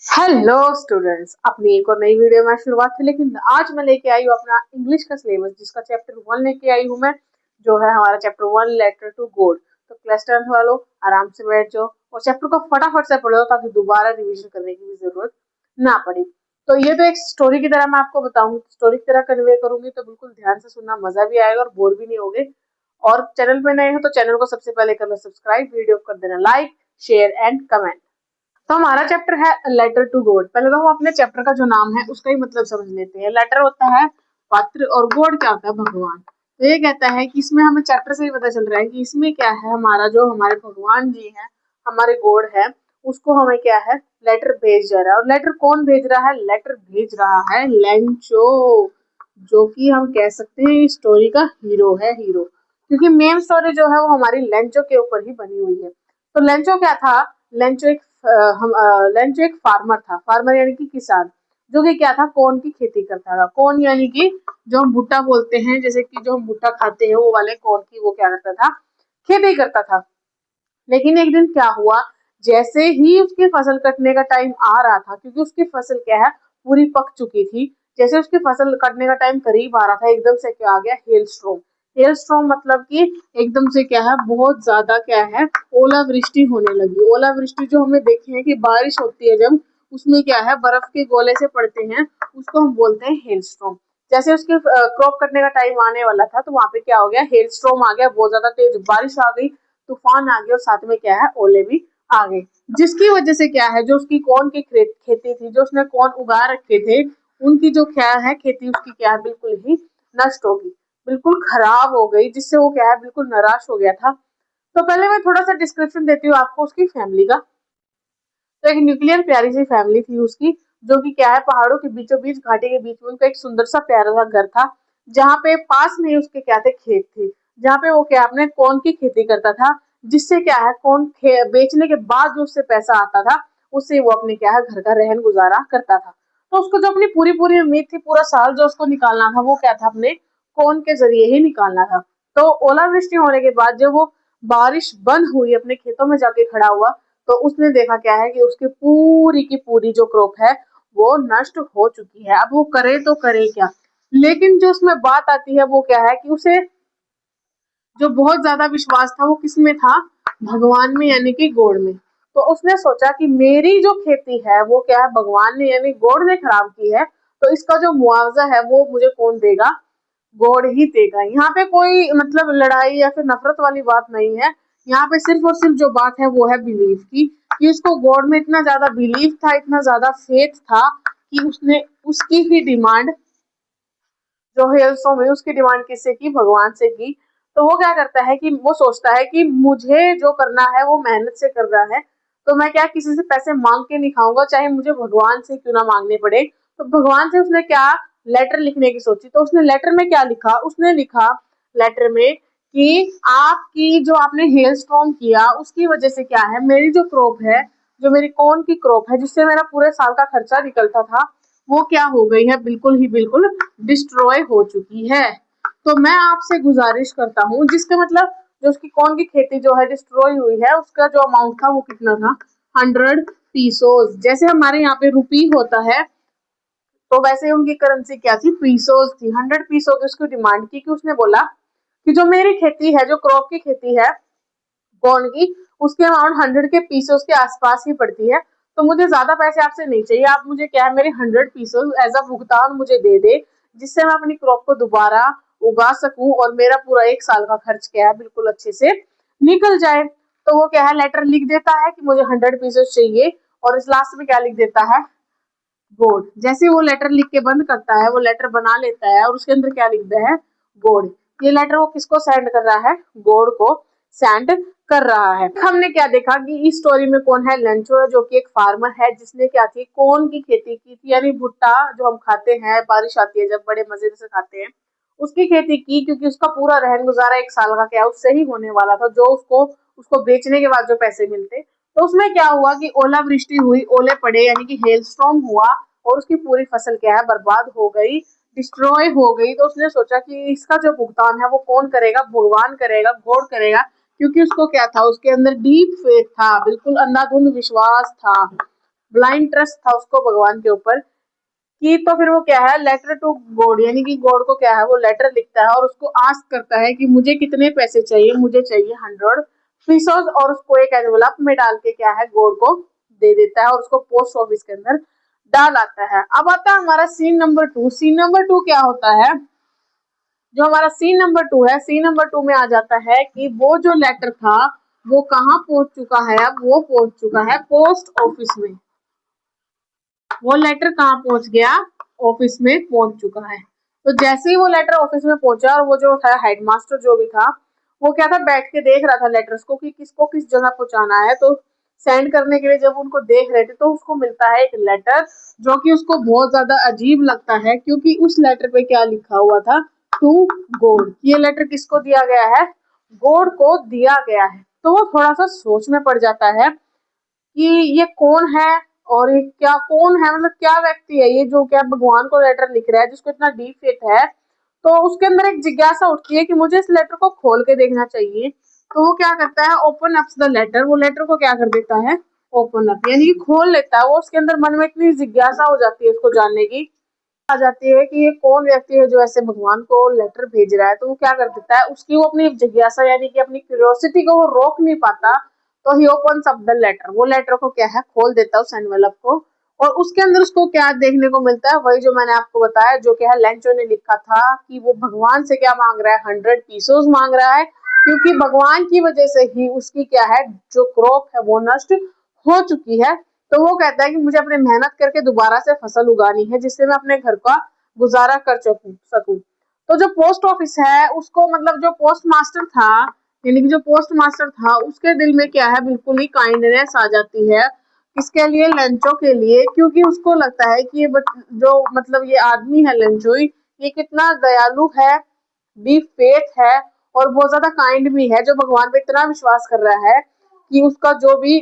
Hello students, अपनी एक और नई वीडियो में शुरुआत थी, लेकिन आज मैं लेके आई हूँ अपना इंग्लिश का सिलेबस, जिसका चैप्टर 1 लेके आई हूँ मैं, जो है हमारा चैप्टर 1 लेटर टू गॉड। तो क्लास 10 वालों आराम से बैठ जाओ और चैप्टर को फटाफट से पढ़ो ताकि दोबारा रिवीजन करने की भी जरूरत ना पड़े। तो ये तो एक स्टोरी की तरह मैं आपको बताऊंगी, स्टोरी की तरह कन्वे करूंगी, तो बिल्कुल ध्यान से सुनना, मजा भी आएगा और बोर भी नहीं होगे। और चैनल पे नए हो तो चैनल को सबसे पहले कर लो सब्सक्राइब, वीडियो कर देना लाइक, शेयर एंड कमेंट। तो हमारा चैप्टर है लेटर टू गॉड। पहले तो हम अपने चैप्टर का जो नाम है उसका ही मतलब समझ लेते हैं। लेटर होता है पत्र और गॉड क्या होता है, भगवान। तो ये कहता है कि इसमें हमें चैप्टर से ही पता चल रहा है कि इसमें क्या है, हमारा जो हमारे भगवान जी है, हमारे गॉड है, उसको हमें क्या है, लेटर भेज जा रहा है। और लेटर कौन भेज रहा है? लेटर भेज रहा है लेंचो, जो कि हम कह सकते हैं स्टोरी का हीरो है, हीरो। क्योंकि मेन स्टोरी जो है वो हमारी लेंचो के ऊपर ही बनी हुई है। तो लेंचो क्या था? लेंचो एक लेंचो एक फार्मर था। फार्मर यानी कि किसान, जो कि क्या था, कॉर्न की खेती करता था। कॉर्न यानी कि जो हम भुट्टा बोलते हैं, जैसे कि जो हम भुट्टा खाते हैं, वो वाले कॉर्न की वो क्या करता था, खेती करता था। लेकिन एक दिन क्या हुआ, जैसे ही उसकी फसल कटने का टाइम आ रहा था, क्योंकि उसकी फसल क्या है, पूरी पक चुकी थी। जैसे उसकी फसल कटने का टाइम करीब आ रहा था, एकदम से क्या आ गया, हेल स्ट्रॉम। हेल स्ट्रॉम मतलब कि एकदम से क्या है, बहुत ज्यादा क्या है, ओलावृष्टि होने लगी। ओलावृष्टि जो हमें देखे हैं कि बारिश होती है जब, उसमें क्या है, बर्फ के गोले से पड़ते हैं, उसको हम बोलते हैं हेल स्ट्रॉम। जैसे उसके क्रॉप कटने का टाइम आने वाला था, तो वहां पे क्या हो गया, हेल स्ट्रॉम आ गया, बहुत ज्यादा तेज बारिश आ गई, तूफान आ गया और साथ में क्या है, ओले भी आ गए। जिसकी वजह से क्या है, जो उसकी कॉर्न की खेती थी, जो उसने कॉर्न उगा रखे थे, उनकी जो क्या है खेती, उसकी क्या है, बिल्कुल ही नष्ट होगी, बिल्कुल खराब हो गई, जिससे वो क्या है, बिल्कुल निराश हो गया था। तो पहले मैं थोड़ा सा डिस्क्रिप्शन देती हूँ आपको उसकी फैमिली का। तो एक न्यूक्लियर प्यारी सी फैमिली थी उसकी, जो कि क्या है, पहाड़ों के बीचों बीच, घाटी के बीच में उनका एक सुंदर सा प्यारा सा घर था, जहाँ पे पास में ही उसके क्या थे, खेत थे, जहाँ पे वो क्या अपने कॉर्न की खेती करता था। जिससे क्या है, कॉर्न बेचने के बाद जो उससे पैसा आता था, उससे वो अपने क्या है, घर का रहन गुजारा करता था। तो उसको जो अपनी पूरी पूरी उम्मीद थी, पूरा साल जो उसको निकालना था, वो क्या था, अपने कॉर्न के जरिए ही निकालना था। तो ओलावृष्टि होने के बाद जब वो बारिश बंद हुई, अपने खेतों में जाके खड़ा हुआ, तो उसने देखा क्या है कि उसकी पूरी की पूरी जो क्रॉप है वो नष्ट हो चुकी है। अब वो करे तो करे क्या? लेकिन जो उसमें बात आती है वो क्या है कि उसे जो बहुत ज्यादा विश्वास था वो किसमें था, भगवान में, यानी कि गॉड में। तो उसने सोचा कि मेरी जो खेती है वो क्या है, भगवान ने यानी गॉड ने खराब की है, तो इसका जो मुआवजा है वो मुझे कौन देगा, गॉड ही देगा। यहाँ पे कोई मतलब लड़ाई या फिर नफरत वाली बात नहीं है। यहाँ पे सिर्फ और सिर्फ जो बात है वो है बिलीव की, कि उसको गॉड में इतना ज्यादा बिलीव था, इतना ज्यादा फेथ था, कि उसने उसकी ही डिमांड, जो हेलस्टॉर्म है, उसकी डिमांड किससे की, भगवान से की। तो वो क्या करता है कि वो सोचता है कि मुझे जो करना है वो मेहनत से करना है, तो मैं क्या किसी से पैसे मांग के नहीं खाऊंगा, चाहे मुझे भगवान से क्यों ना मांगने पड़े। तो भगवान से उसने क्या लेटर लिखने की सोची। तो उसने लेटर में क्या लिखा, उसने लिखा लेटर में कि आपकी जो आपने हेल स्टॉर्म किया, उसकी वजह से क्या है, मेरी जो क्रॉप है, जो मेरी कॉर्न की क्रॉप है, जिससे मेरा पूरे साल का खर्चा निकलता था, वो क्या हो गई है, बिल्कुल ही बिल्कुल डिस्ट्रॉय हो चुकी है। तो मैं आपसे गुजारिश करता हूँ, जिसका मतलब जो उसकी कॉर्न की खेती जो है डिस्ट्रॉय हुई है, उसका जो अमाउंट था वो कितना था, 100 पीसोस। जैसे हमारे यहाँ पे रुपी होता है, तो वैसे उनकी करेंसी क्या थी, पीसोस थी। 100 पीसो की उसकी डिमांड की, कि उसने बोला कि जो मेरी खेती है, जो क्रॉप की खेती है कॉर्न की, उसकी अमाउंट 100 के पीसोस के आसपास ही पड़ती है। तो मुझे ज्यादा पैसे आपसे नहीं चाहिए, आप मुझे क्या है, मेरे 100 पीसोस एज अ भुगतान मुझे दे दे, जिससे मैं अपनी क्रॉप को दोबारा उगा सकूं और मेरा पूरा एक साल का खर्च क्या है, बिल्कुल अच्छे से निकल जाए। तो वो क्या है, लेटर लिख देता है कि मुझे 100 पीसोस चाहिए, और इस लास्ट में क्या लिख देता है, गॉड। जैसे वो लेटर लिख के बंद करता है, वो लेटर बना लेता है और उसके अंदर क्या लिखता है, गॉड। ये लेटर वो किसको सेंड कर रहा है, गॉड को सेंड कर रहा है। हमने क्या देखा कि इस स्टोरी में कौन है, लेंचो है, जो कि एक फार्मर है, जिसने क्या थी, कॉर्न की खेती की थी, यानी भुट्टा जो हम खाते हैं, बारिश आती है जब, बड़े मजे से खाते हैं, उसकी खेती की। क्योंकि उसका पूरा रहन गुजारा एक साल का क्या उससे ही होने वाला था, जो उसको उसको बेचने के बाद जो पैसे मिलते। तो उसमें क्या हुआ कि ओलावृष्टि हुई, ओले पड़े, यानी कि हेल स्टॉर्म हुआ, और उसकी पूरी फसल क्या है, बर्बाद हो गई, डिस्ट्रॉय हो गई। तो उसने सोचा कि इसका जो भुगतान है वो कौन करेगा, भगवान करेगा, गॉड करेगा। क्योंकि उसको क्या था, उसके अंदर डीप फेथ था, बिल्कुल अंधाधुंध विश्वास था, ब्लाइंड ट्रस्ट था उसको भगवान के ऊपर कि तो फिर वो क्या है लेटर टू गॉड, यानी कि गॉड को क्या है वो लेटर लिखता है और उसको आस्क करता है कि मुझे कितने पैसे चाहिए, मुझे चाहिए 100 पीसोस, और उसको एक एनवलप में डाल के क्या है गॉड को दे देता है और उसको पोस्ट ऑफिस के अंदर डाल आता है। अब आता है हमारा सीन नंबर 2। सीन नंबर 2 क्या होता है, जो हमारा सीन नंबर 2 है, सीन नंबर 2 में आ जाता है कि वो जो लेटर था वो कहाँ पहुंच चुका है, अब वो पहुंच चुका है पोस्ट ऑफिस में। वो लेटर कहाँ पहुंच गया, ऑफिस में पहुंच चुका है। तो जैसे ही वो लेटर ऑफिस में पहुंचा और वो जो था हेडमास्टर जो भी था वो क्या था बैठ के देख रहा था लेटर्स को कि किसको किस जगह पहुंचाना है। तो सेंड करने के लिए जब उनको देख रहे थे तो उसको मिलता है एक लेटर जो कि उसको बहुत ज्यादा अजीब लगता है, क्योंकि उस लेटर पे क्या लिखा हुआ था, टू गॉड। ये लेटर किसको दिया गया है, गॉड को दिया गया है। तो वो थोड़ा सा सोच में पड़ जाता है कि ये कौन है और ये क्या कौन है, मतलब क्या व्यक्ति है ये जो क्या भगवान को लेटर लिख रहा है जिसको इतना डीप फेथ है। तो उसके अंदर एक जिज्ञासा उठती है कि मुझे इस लेटर को खोल के देखना चाहिए। तो वो क्या करता है, ओपन अप द लेटर, वो लेटर को क्या कर देता है, ओपन अप यानी कि खोल लेता है। वो उसके अंदर मन में इतनी जिज्ञासा हो जाती है उसको जानने की आ जाती है कि ये कौन व्यक्ति है जो ऐसे भगवान को लेटर भेज रहा है। तो वो क्या कर देता है, उसकी वो अपनी जिज्ञासा यानी कि अपनी क्यूरियोसिटी को वो रोक नहीं पाता, तो ही ओपन्स अप द लेटर, वो लेटर को क्या है खोल देता है उस एनवेलप को। और उसके अंदर उसको क्या देखने को मिलता है, वही जो मैंने आपको बताया जो क्या है लेंचो ने लिखा था कि वो भगवान से क्या मांग रहा है, 100 पीसोस मांग रहा है, क्योंकि भगवान की वजह से ही उसकी क्या है जो क्रॉप है वो नष्ट हो चुकी है। तो वो कहता है कि मुझे अपने मेहनत करके दोबारा से फसल उगानी है जिससे मैं अपने घर का गुजारा कर सकूं। तो जो पोस्ट ऑफिस है उसको मतलब जो पोस्ट मास्टर था, यानी कि जो पोस्ट मास्टर था उसके दिल में क्या है बिल्कुल ही काइंडनेस आ जाती है। किसके लिए, लेंचो के लिए, क्योंकि उसको लगता है कि ये जो मतलब ये आदमी है लेंचोई, ये कितना दयालु है, बी फेथ है और बहुत ज्यादा काइंड भी है, जो भगवान पे इतना विश्वास कर रहा है कि उसका जो भी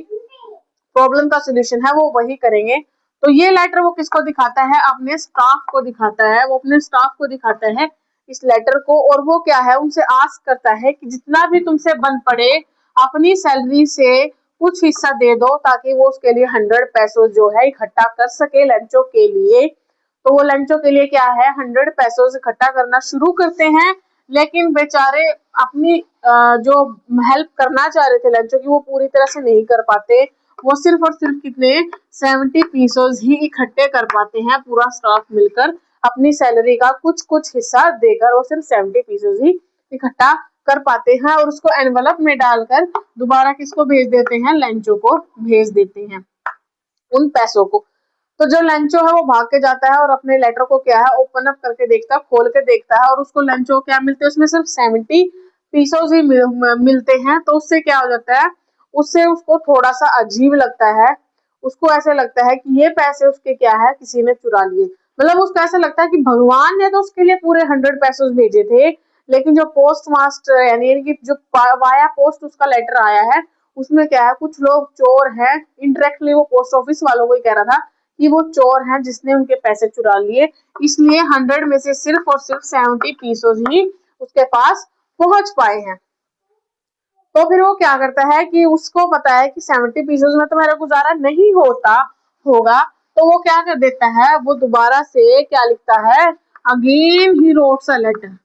प्रॉब्लम का सोल्यूशन है वो वही करेंगे। तो ये लेटर वो किसको दिखाता है, अपने स्टाफ को दिखाता है, वो अपने स्टाफ को दिखाता है इस लेटर को। और वो क्या है उनसे आस्क करता है कि जितना भी तुमसे बन पड़े अपनी सैलरी से कुछ हिस्सा दे दो ताकि वो उसके लिए 100 पैसों जो है इकट्ठा कर सके लंचो के लिए। तो वो लंचो के लिए क्या है 100 पैसों इकट्ठा करना शुरू करते हैं, लेकिन बेचारे अपनी जो हेल्प करना चाह रहे थे लंचो की वो पूरी तरह से नहीं कर पाते। वो सिर्फ और सिर्फ कितने 70 पीसोस ही इकट्ठे कर पाते हैं, पूरा स्टाफ मिलकर अपनी सैलरी का कुछ कुछ हिस्सा देकर वो सिर्फ 70 पीसोस ही इकट्ठा कर पाते हैं और उसको एनवलप में डालकर दोबारा किसको भेज देते हैं, लंचो को भेज देते हैं उन पैसों को। तो जो लंचो है वो भाग के जाता है और अपने लेटर को क्या है ओपन अप करके देखता है, खोल के देखता है और उसको लंचो क्या मिलते हैं, उसमें सिर्फ 70 पीसोस ही मिलते हैं। तो उससे क्या हो जाता है, उससे उसको थोड़ा सा अजीब लगता है, उसको ऐसे लगता है कि ये पैसे उसके क्या है किसी ने चुरा लिए। मतलब उसको ऐसा लगता है कि भगवान ने तो उसके लिए पूरे 100 पैसोस भेजे थे, लेकिन जो पोस्ट मास्टर यानी कि जो वाया पोस्ट उसका लेटर आया है उसमें क्या है कुछ लोग चोर हैं। इनडायरेक्टली वो पोस्ट ऑफिस वालों को ही कह रहा था कि वो चोर हैं जिसने उनके पैसे चुरा लिए, इसलिए 100 में से सिर्फ और सिर्फ 70 पीसोस ही उसके पास पहुंच पाए हैं। तो फिर वो क्या करता है कि उसको पता है कि 70 पीसोस में तो मेरा गुजारा नहीं होता होगा, तो वो क्या कर देता है, वो दोबारा से क्या लिखता है, अगेन ही रोट्स अ लेटर।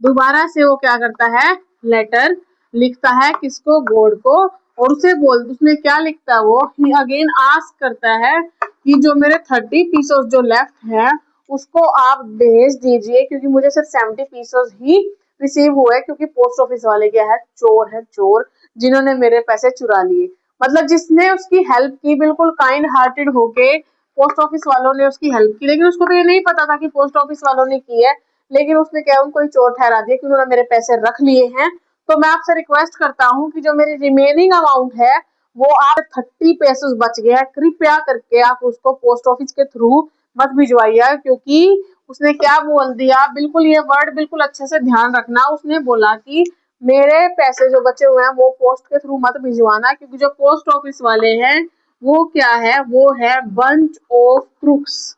दोबारा से वो क्या करता है, लेटर लिखता है किसको, गॉड को। और उसे उसमें क्या लिखता है, वो ही अगेन आस्क करता है कि जो मेरे 30 पीसोस जो लेफ्ट है उसको आप भेज दीजिए, क्योंकि मुझे सिर्फ 70 पीसोस ही रिसीव हुए, क्योंकि पोस्ट ऑफिस वाले क्या है चोर जिन्होंने मेरे पैसे चुरा लिए। मतलब जिसने उसकी हेल्प की बिल्कुल काइंड हार्टेड होके पोस्ट ऑफिस वालों ने उसकी हेल्प की, लेकिन उसको तो ये नहीं पता था कि पोस्ट ऑफिस वालों ने की है, लेकिन उसने क्या उनको ही चोर ठहरा दिया कि उन्होंने मेरे पैसे रख लिए हैं। तो मैं आपसे रिक्वेस्ट करता हूँ कि जो मेरी रिमेनिंग अमाउंट है वो आप 30 पीसोस बच गया है, कृपया करके आप उसको पोस्ट ऑफिस के थ्रू मत भिजवाइए, क्योंकि उसने क्या बोल दिया, बिल्कुल ये वर्ड बिल्कुल अच्छे से ध्यान रखना, उसने बोला कि मेरे पैसे जो बचे हुए हैं वो पोस्ट के थ्रू मत भिजवाना, क्योंकि जो पोस्ट ऑफिस वाले हैं वो क्या है, वो है bunch of crooks.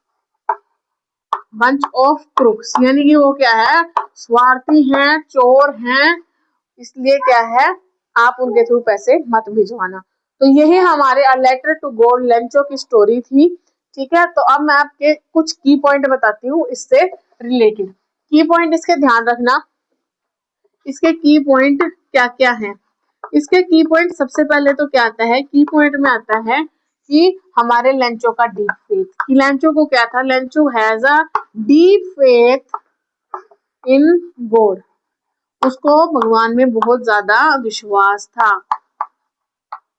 Bunch of crooks यानी कि वो क्या है, स्वार्थी हैं, चोर हैं, इसलिए क्या है आप उनके थ्रू पैसे मत भिजवाना। तो यही हमारे a letter to God Lencho की स्टोरी थी। ठीक है, तो अब मैं आपके कुछ की पॉइंट बताती हूँ इससे रिलेटेड। की पॉइंट इसके ध्यान रखना, इसके की पॉइंट क्या क्या है। इसके की पॉइंट सबसे पहले तो क्या आता है, की पॉइंट में आता है कि हमारे लेंचो का डीप फेथ, कि लेंचो को क्या था, Lencho has a deep faith in God, उसको भगवान में बहुत ज्यादा विश्वास था।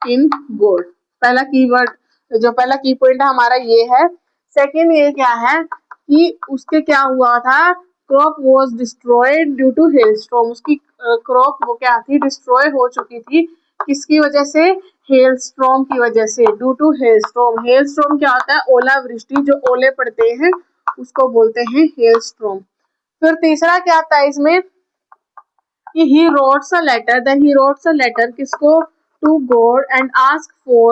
इन गॉड, पहला कीवर्ड, जो पहला की पॉइंट हमारा ये है। सेकंड ये क्या है कि उसके क्या हुआ था, crop was destroyed due to hailstorm, उसकी क्रॉप वो क्या थी, डिस्ट्रॉय हो चुकी थी, किसकी वजह से, हेलस्टॉर्म की वजह से, ड्यू टू हेलस्टॉर्म। हेलस्टॉर्म क्या होता है, ओलावृष्टि, जो ओले पड़ते हैं उसको बोलते हैं हेलस्टॉर्म। फिर तीसरा क्या आता है इसमें कि he wrote a letter, then he wrote a letter किसको, to God and ask for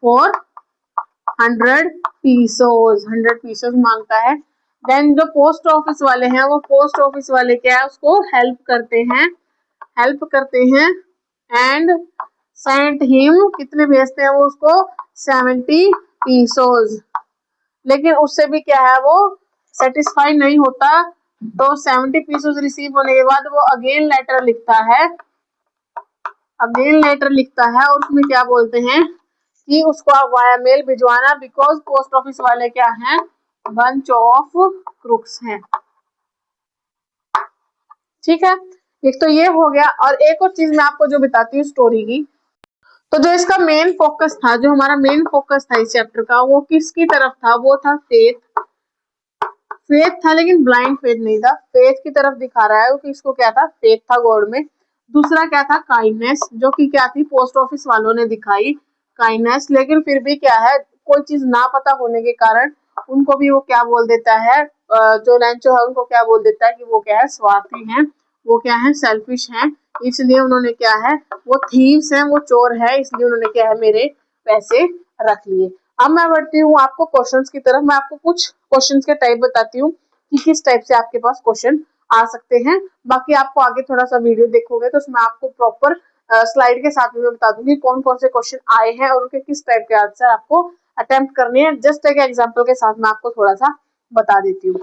100 pesos मांगता है। देन जो पोस्ट ऑफिस वाले हैं, वो पोस्ट ऑफिस वाले क्या है, उसको हेल्प करते हैं एंड सेंट हिम, कितने भेजते हैं वो उसको, 70 pesos। लेकिन उससे भी क्या है, वो सेटिस्फाई नहीं होता, तो 70 पीसेस रिसीव होने के बाद वो अगेन लेटर लिखता है और उसमें क्या बोलते हैं कि उसको आप वाया मेल भिजवाना, बिकॉज पोस्ट ऑफिस वाले क्या हैं, बंच ऑफ क्रुक्स हैं। ठीक है, एक तो ये हो गया। और एक और चीज मैं आपको जो बताती हूँ स्टोरी की, तो जो इसका मेन फोकस था, जो हमारा मेन फोकस था इस चैप्टर का, वो किसकी तरफ था, वो था फेथ था, लेकिन ब्लाइंड फेथ नहीं था, फेथ की तरफ दिखा रहा है कि इसको क्या था, फेथ था गॉड में। दूसरा क्या था, काइंडनेस, जो कि क्या थी, पोस्ट ऑफिस वालों ने दिखाई काइंडनेस, लेकिन फिर भी क्या है, कोई चीज ना पता होने के कारण उनको भी वो क्या बोल देता है, जो लेंचो है उनको क्या बोल देता है कि वो क्या है, स्वार्थी हैं, वो क्या है, सेल्फिश हैं, इसलिए उन्होंने क्या है, वो थीव्स हैं, वो चोर है, इसलिए उन्होंने क्या है, मेरे पैसे रख लिए। अब मैं बढ़ती हूँ आपको क्वेश्चंस की तरफ। मैं आपको कुछ क्वेश्चंस के टाइप बताती हूँ कि किस टाइप से आपके पास क्वेश्चन आ सकते हैं। बाकी आपको आगे थोड़ा सा वीडियो देखोगे तो उसमें आपको प्रॉपर स्लाइड के साथ में मैं बता दूंगी कौन कौन से क्वेश्चन आए हैं और उनके किस टाइप के आंसर आपको अटेम्प्ट करने हैं। जस्ट एक एग्जाम्पल के साथ मैं आपको थोड़ा सा बता देती हूँ।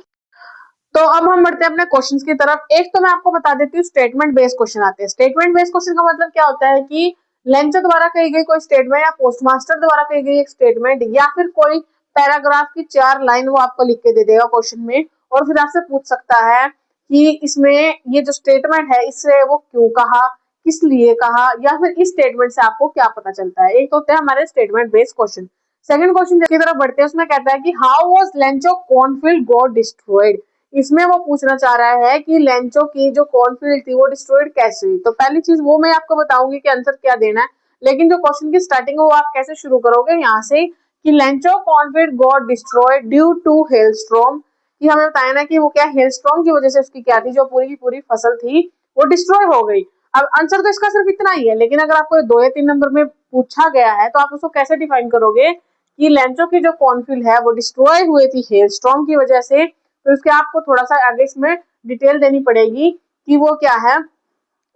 तो अब हम बढ़ते हैं अपने क्वेश्चंस की तरफ। एक तो मैं आपको बता देती हूँ, स्टेटमेंट बेस्ड क्वेश्चन आते हैं। स्टेटमेंट बेस्ड क्वेश्चन का मतलब क्या होता है कि लेंचर द्वारा कही गई कोई स्टेटमेंट या पोस्टमास्टर द्वारा कही गई एक स्टेटमेंट या फिर कोई पैराग्राफ की 4 लाइन वो आपको लिख के दे देगा क्वेश्चन में, और फिर आपसे पूछ सकता है कि इसमें ये जो स्टेटमेंट है इससे वो क्यों कहा, किस लिए कहा, या फिर इस स्टेटमेंट से आपको क्या पता चलता है। एक तो होते हैं हमारे statement based question. Second question की तरफ बढ़ते हैं, उसमें कहता है कि how was Lencho cornfield got destroyed. इसमें वो पूछना चाह रहा है कि लेंचो की जो कॉर्नफील्ड थी वो डिस्ट्रॉयड कैसे हुई। तो पहली चीज वो मैं आपको बताऊंगी कि आंसर क्या देना है, लेकिन जो क्वेश्चन की स्टार्टिंग है वो आप कैसे शुरू करोगे, यहाँ से कि Lencho cornfield got destroyed due to hailstorm, कि हमें बताया ना कि वो क्या हेलस्टॉर्म की वजह से उसकी क्या थी, जो पूरी की पूरी फसल थी वो डिस्ट्रॉय हो गई। अब आंसर तो इसका सिर्फ इतना ही है, लेकिन अगर आपको 2 या 3 नंबर में पूछा गया है तो आप उसको कैसे डिफाइन करोगे कि लेंचो की जो कॉर्नफील्ड है वो डिस्ट्रॉय हुई थी हेलस्टॉर्म की वजह से। तो इसके आपको थोड़ा सा आगे इसमें डिटेल देनी पड़ेगी कि वो क्या है,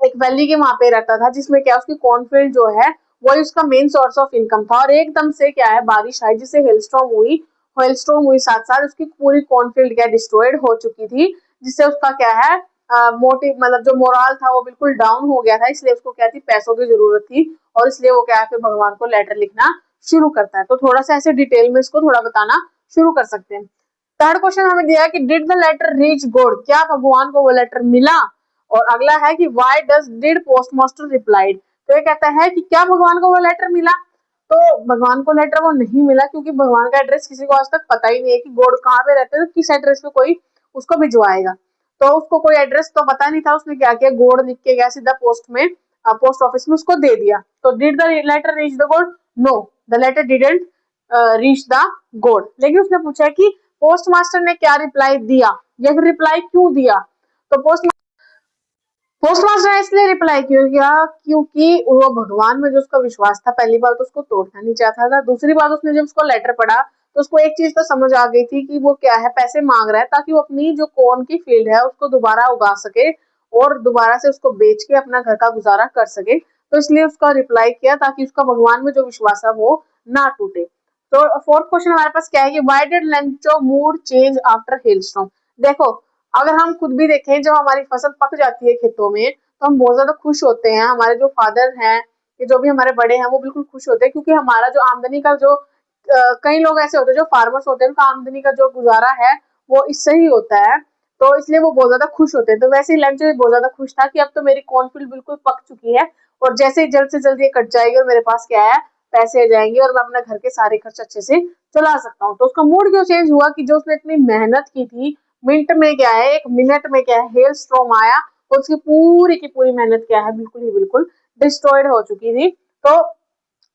एक वैली के वहां पे रहता था जिसमें क्या उसकी कॉर्नफील्ड जो है वही उसका मेन सोर्स ऑफ इनकम था, और एकदम से क्या है बारिश आई जिससे हेलस्टॉर्म हुई साथ साथ उसकी पूरी कॉर्नफील्ड क्या डिस्ट्रॉयड हो चुकी थी, जिससे उसका क्या है मोटिव, मतलब जो मोरल था वो बिल्कुल डाउन हो गया था, इसलिए उसको क्या थी, पैसों की जरूरत थी, और इसलिए वो क्या है फिर भगवान को लेटर लिखना शुरू करता है। तो थोड़ा सा ऐसे डिटेल में इसको थोड़ा बताना शुरू कर सकते हैं। थर्ड क्वेश्चन हमें दिया है कि did the letter reach God, क्या भगवान को वो लेटर मिला। और अगला है कि व्हाई डिड पोस्टमास्टर रिप्लाइड, तो ये कहता है कि क्या भगवान को वो लेटर मिला। तो भगवान को लेटर वो नहीं मिला क्योंकि भगवान का एड्रेस किसी को आज तक पता ही नहीं है कि गॉड कहाँ पे रहते हैं, तो किस एड्रेस पे कोई उसको भिजवाएगा। तो उसको कोई एड्रेस तो पता नहीं था, उसने क्या किया, गॉड लिख के गया सीधा पोस्ट में, पोस्ट ऑफिस में उसको दे दिया। तो did the letter reach the God, no the letter didn't reach the God. लेकिन उसने पूछा कि पोस्ट मास्टर ने क्या रिप्लाई दिया या फिर रिप्लाई क्यों दिया। तो पोस्ट मास्टर ने इसलिए रिप्लाई क्यों किया क्योंकि वो भगवान में जो उसका विश्वास था, पहली बात तो उसको तोड़ना नहीं चाहता था, दूसरी बात उसने जब उसको लेटर पढ़ा तो उसको एक चीज तो समझ आ गई थी कि वो क्या है, पैसे मांग रहा है ताकि वो अपनी जो कॉर्न की फील्ड है उसको दोबारा उगा सके और दोबारा से उसको बेच के अपना घर का गुजारा कर सके। तो इसलिए उसका रिप्लाई किया ताकि उसका भगवान में जो विश्वास है वो ना टूटे। तो फोर्थ क्वेश्चन हमारे पास क्या है कि why did Lencho mood change after hailstorm. देखो, अगर हम खुद भी देखें, जब हमारी फसल पक जाती है खेतों में तो हम बहुत ज्यादा खुश होते हैं। हमारे जो फादर हैं, ये जो भी हमारे बड़े हैं, वो बिल्कुल खुश होते हैं, क्योंकि हमारा जो आमदनी का जो कई लोग ऐसे होते हैं जो फार्मर्स होते हैं, उनका आमदनी का जो गुजारा है वो इससे ही होता है, तो इसलिए वो बहुत ज्यादा खुश होते हैं। तो वैसे ही लेंचो भी बहुत ज्यादा खुश था कि अब तो मेरी कॉर्नफील्ड बिल्कुल पक चुकी है और जैसे ही जल्द से जल्द ये कट जाएगी और मेरे पास क्या है, पैसे आ जाएंगे और मैं अपने घर के सारे खर्च अच्छे से चला सकता हूँ। तो उसका मूड क्यों चेंज हुआ कि जो उसने इतनी मेहनत की थी, मिनट में क्या है, एक मिनट में क्या है, हेल स्टॉर्म आया और उसकी पूरी की पूरी मेहनत क्या है, बिल्कुल ही बिल्कुल डिस्ट्रॉयड हो चुकी थी। तो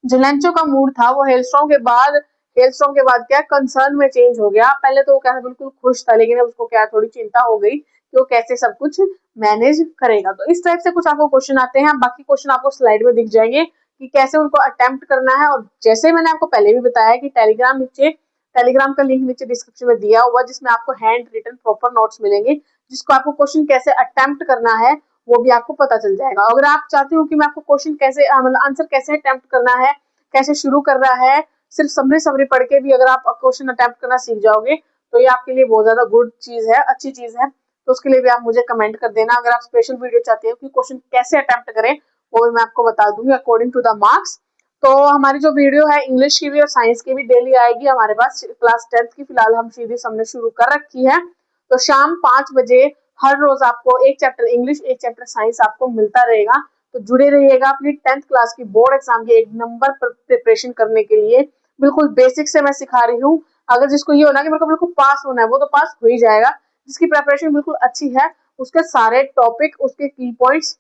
जो लेंचो का मूड था वो हेलस्टॉर्म के बाद क्या कंसर्न में चेंज हो गया। पहले तो वो क्या बिल्कुल खुश था, लेकिन अब उसको क्या थोड़ी चिंता हो गई कि वो कैसे सब कुछ मैनेज करेगा। तो इस टाइप से कुछ आपको क्वेश्चन आते हैं, बाकी क्वेश्चन आपको स्लाइड में दिख जाएंगे कि कैसे उनको अटेम्प्ट करना है। और जैसे मैंने आपको पहले भी बताया कि टेलीग्राम का लिंक नीचे डिस्क्रिप्शन में दिया हुआ, जिसमें आपको हैंड रिटन प्रॉपर नोट्स मिलेंगे, जिसको आपको क्वेश्चन कैसे अटेम्प्ट करना है वो भी आपको पता चल जाएगा। अगर आप चाहते हो कि मैं आपको क्वेश्चन कैसे मतलब आंसर कैसे अटेम्प्ट करना है, कैसे शुरू करना है, सिर्फ समरी समरी पढ़ के भी अगर आप क्वेश्चन अटेम्प्ट करना सीख जाओगे तो ये आपके लिए बहुत ज्यादा गुड चीज है, अच्छी चीज है। तो उसके लिए भी आप मुझे कमेंट कर देना। अगर आप स्पेशल वीडियो चाहते हो कि क्वेश्चन कैसे अटेम्प्ट करें, वो भी मैं आपको बता दूंगी अकॉर्डिंग टू द मार्क्स। तो हमारी जो वीडियो है इंग्लिश की भी और साइंस की भी डेली आएगी हमारे पास। क्लास 10th की फिलहाल हम सीरीज हमने शुरू कर रखी है। तो शाम 5 बजे हर रोज आपको एक चैप्टर इंग्लिश, एक चैप्टर साइंस आपको मिलता रहेगा। तो जुड़े रहिएगा अपनी 10th क्लास की बोर्ड एग्जाम के एक नंबर पर प्रिपरेशन करने के लिए। बिल्कुल बेसिक से मैं सिखा रही हूँ। अगर जिसको ये होना कि मेरे को बिल्कुल पास होना है, वो तो पास हो ही जाएगा। जिसकी प्रिपरेशन बिल्कुल अच्छी है, उसके सारे टॉपिक, उसके की पॉइंट्स,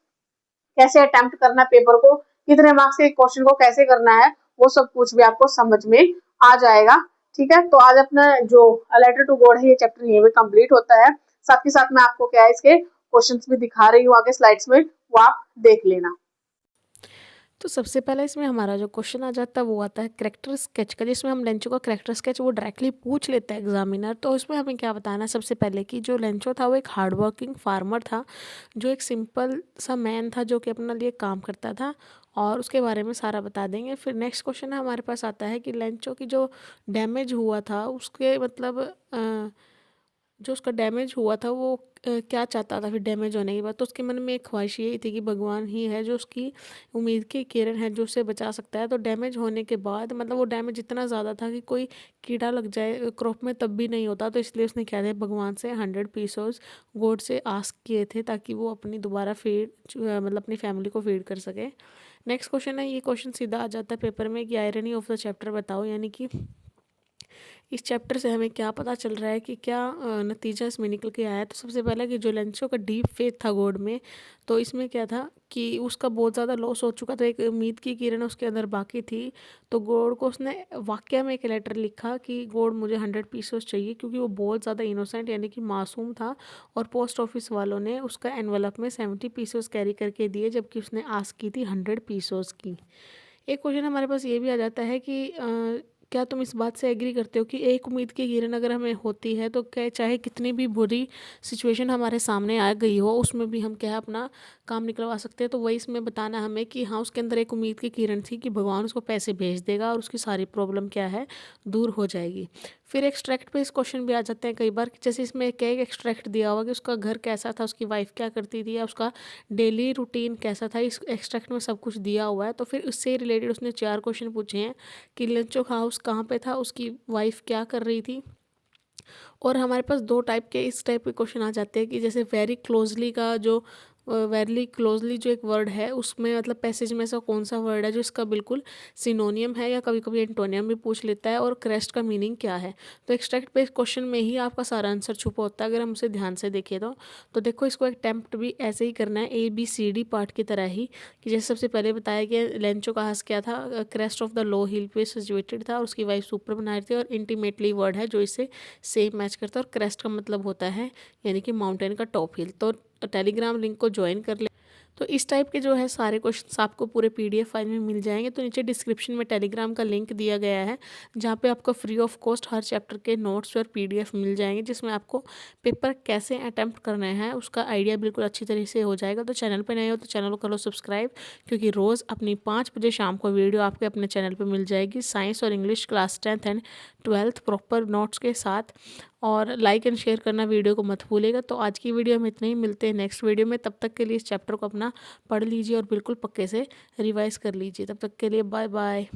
कैसे अटेम्प्ट करना है पेपर को, कितने मार्क्स के क्वेश्चन को कैसे करना है, वो सब कुछ भी आपको समझ में आ जाएगा। ठीक है, तो आज अपना जो लेटर टू गॉड है ये चैप्टर यहीं पे कंप्लीट होता है। साथ ही साथ मैं आपको क्या है इसके क्वेश्चंस भी दिखा रही हूँ आगे स्लाइड्स में, वो आप देख लेना। तो सबसे पहले इसमें हमारा जो क्वेश्चन आ जाता है वो आता है करेक्टर स्केच का, जिसमें हम लेंचो का करेक्टर स्केच वो डायरेक्टली पूछ लेता है एग्जामिनर। तो इसमें हमें क्या बताना है, सबसे पहले कि जो लेंचो था वो एक हार्ड वर्किंग फार्मर था, जो एक सिंपल सा मैन था जो कि अपना लिए काम करता था, और उसके बारे में सारा बता देंगे। फिर नेक्स्ट क्वेश्चन है हमारे पास आता है कि लेंचो की जो डैमेज हुआ था उसके मतलब जो उसका डैमेज हुआ था वो क्या चाहता था फिर डैमेज होने के बाद। तो उसके मन में एक ख्वाहिश यही थी कि भगवान ही है जो उसकी उम्मीद की किरण है, जो उसे बचा सकता है। तो डैमेज होने के बाद मतलब वो डैमेज इतना ज़्यादा था कि कोई कीड़ा लग जाए क्रॉप में तब भी नहीं होता। तो इसलिए उसने क्या थे भगवान से 100 पीसेस गोड से आस्क किए थे ताकि वो अपनी दोबारा फीड मतलब अपनी फैमिली को फीड कर सके। नेक्स्ट क्वेश्चन है, ये क्वेश्चन सीधा आ जाता है पेपर में कि आयरनी ऑफ द चैप्टर बताओ, यानी कि इस चैप्टर से हमें क्या पता चल रहा है कि क्या नतीजा इसमें निकल के आया। तो सबसे पहले कि जो लेंचो का डीप फेथ था गॉड में, तो इसमें क्या था कि उसका बहुत ज़्यादा लॉस हो चुका था, एक उम्मीद की किरण उसके अंदर बाकी थी। तो गॉड को उसने वाकया में एक लेटर लिखा कि गॉड मुझे 100 पीसेस चाहिए, क्योंकि वो बहुत ज़्यादा इनोसेंट यानी कि मासूम था। और पोस्ट ऑफिस वालों ने उसका एनवलप में 70 पीसेस कैरी करके दिए, जबकि उसने आस्क की थी 100 पीसेस की। एक क्वेश्चन हमारे पास ये भी आ जाता है कि क्या तुम इस बात से एग्री करते हो कि एक उम्मीद की किरण अगर हमें होती है तो क्या चाहे कितनी भी बुरी सिचुएशन हमारे सामने आ गई हो उसमें भी हम क्या है अपना काम निकलवा सकते हैं। तो वही इसमें बताना हमें कि हाँ उसके अंदर एक उम्मीद की किरण थी कि भगवान उसको पैसे भेज देगा और उसकी सारी प्रॉब्लम क्या है दूर हो जाएगी। फिर एक्सट्रैक्ट पे इस क्वेश्चन भी आ जाते हैं कई बार, जैसे इसमें क्या एक एक्सट्रैक्ट दिया हुआ कि उसका घर कैसा था, उसकी वाइफ क्या करती थी, या उसका डेली रूटीन कैसा था। इस एक्सट्रैक्ट में सब कुछ दिया हुआ है। तो फिर उससे रिलेटेड उसने 4 क्वेश्चन पूछे हैं कि लेंचो हाउस कहाँ पे था, उसकी वाइफ क्या कर रही थी। और हमारे पास दो टाइप के इस टाइप के क्वेश्चन आ जाते हैं कि जैसे वेरी क्लोजली का जो वेरी क्लोजली जो एक वर्ड है उसमें मतलब पैसेज में ऐसा कौन सा वर्ड है जो इसका बिल्कुल सिनोनियम है, या कभी कभी एंटोनियम भी पूछ लेता है, और क्रेस्ट का मीनिंग क्या है। तो एक्सट्रैक्ट बेस्ड क्वेश्चन में ही आपका सारा आंसर छुपा होता है अगर हम उसे ध्यान से देखें तो देखो इसको अटेम्प्ट भी ऐसे ही करना है ABCD पार्ट की तरह ही, कि जैसे सबसे पहले बताया गया लेंचो का हास क्या था, क्रेस्ट ऑफ द लो हिल पे सिचुएटेड था और उसकी वाइफ सुपर बना रही थी, और इंटीमेटली वर्ड है जो इससे सेम मैच करता है, और क्रेस्ट का मतलब होता है यानी कि माउंटेन का टॉप हिल। तो टेलीग्राम लिंक को ज्वाइन कर ले। तो इस टाइप के जो है सारे क्वेश्चंस आपको पूरे पीडीएफ फाइल में मिल जाएंगे। तो नीचे डिस्क्रिप्शन में टेलीग्राम का लिंक दिया गया है, जहाँ पे आपको free of cost her chapter के नोट्स और पीडीएफ मिल जाएंगे, जिसमें आपको पेपर कैसे अटैम्प्ट करना है उसका आइडिया बिल्कुल अच्छी तरीके से हो जाएगा। तो चैनल पर नए हो तो चैनल को करो सब्सक्राइब, क्योंकि रोज़ अपनी 5 बजे शाम को वीडियो आपके अपने चैनल पर मिल जाएगी, साइंस और English class 10th and 12th proper notes के साथ। और लाइक एंड शेयर करना वीडियो को मत भूलेगा। तो आज की वीडियो में इतना ही, मिलते हैं नेक्स्ट वीडियो में। तब तक के लिए इस चैप्टर को अपना पढ़ लीजिए और बिल्कुल पक्के से रिवाइज कर लीजिए। तब तक के लिए बाय बाय।